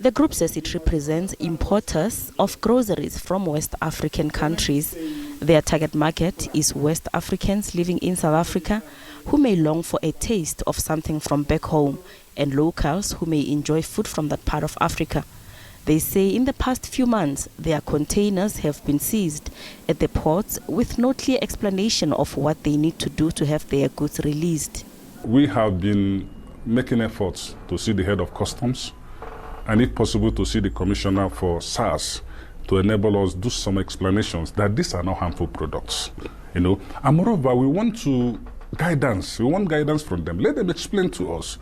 The group says it represents importers of groceries from West African countries. Their target market is West Africans living in South Africa who may long for a taste of something from back home, and locals who may enjoy food from that part of Africa. They say in the past few months, their containers have been seized at the ports with no clear explanation of what they need to do to have their goods released. We have been making efforts to see the head of customs and, if possible, to see the commissioner for SARS to enable us do some explanations that these are not harmful products. And moreover, we want guidance from them. Let them explain to us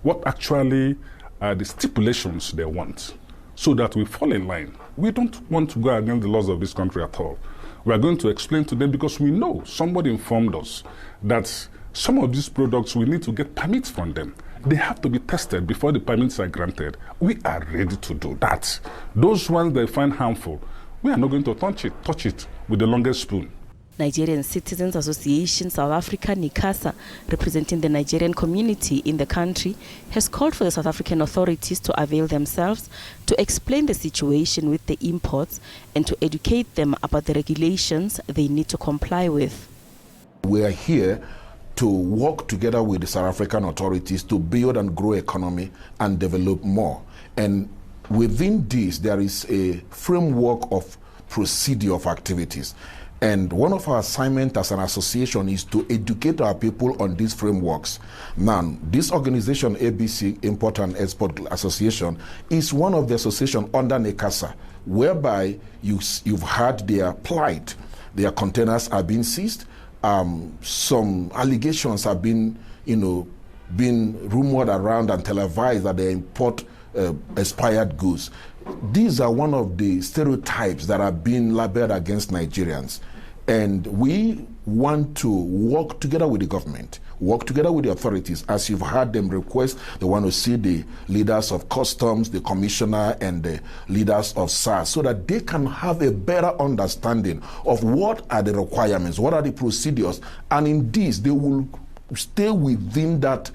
what actually are the stipulations they want, so that we fall in line. We don't want to go against the laws of this country at all. We are going to explain to them because we know somebody informed us that some of these products we need to get permits from them. They have to be tested before the permits are granted. We are ready to do that. Those ones they find harmful, we are not going to touch it with the longest spoon. Nigerian Citizens Association South Africa, NICASA, representing the Nigerian community in the country, has called for the South African authorities to avail themselves to explain the situation with the imports and to educate them about the regulations they need to comply with. We are here to work together with the South African authorities to build and grow economy and develop more. And within this, there is a framework of procedure of activities. And one of our assignments as an association is to educate our people on these frameworks. Now, this organization, SABC, Import and Export Association, is one of the associations under NICASA, whereby you've heard their plight. Their containers are being seized. Some allegations have been rumored around and televised that they import expired goods. These are one of the stereotypes that are being labeled against Nigerians. And we want to work together with the government, work together with the authorities. As you've heard them request, they want to see the leaders of customs, the commissioner, and the leaders of SARS, so that they can have a better understanding of what are the requirements, what are the procedures, and in this, they will stay within that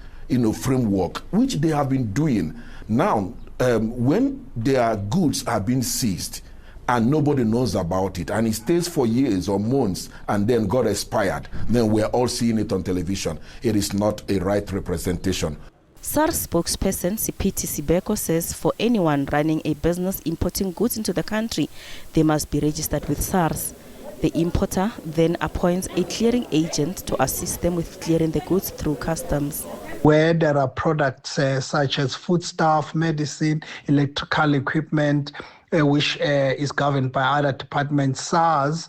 framework, which they have been doing. Now, when their goods are being seized and nobody knows about it, and it stays for years or months and then got expired, then we're all seeing it on television. It is not a right representation. SARS spokesperson Sipiti Sibeko says for anyone running a business importing goods into the country, they must be registered with SARS. The importer then appoints a clearing agent to assist them with clearing the goods through customs. Where there are products such as foodstuff, medicine, electrical equipment, which is governed by other departments, SARS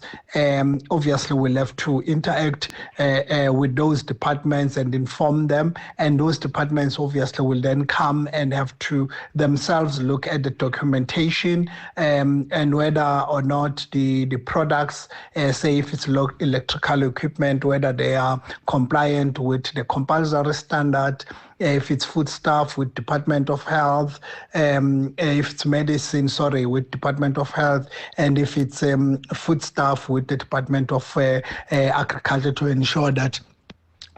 obviously will have to interact with those departments and inform them, and those departments obviously will then come and have to themselves look at the documentation and whether or not the products, say if it's electrical equipment, whether they are compliant with the compulsory standard, if it's foodstuff with Department of Health, if it's medicine, with Department of Health, and if it's foodstuff with the Department of Agriculture, to ensure that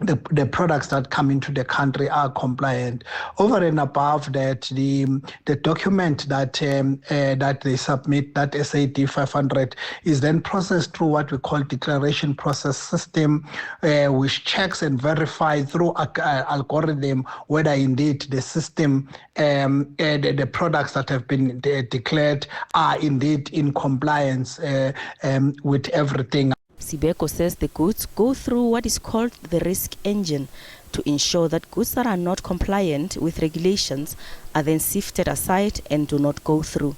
the products that come into the country are compliant. Over and above that, the document that that they submit, that SAD 500, is then processed through what we call declaration process system, which checks and verifies through algorithm whether indeed the system, the products that have been declared are indeed in compliance with everything. Sibeko says the goods go through what is called the risk engine to ensure that goods that are not compliant with regulations are then sifted aside and do not go through.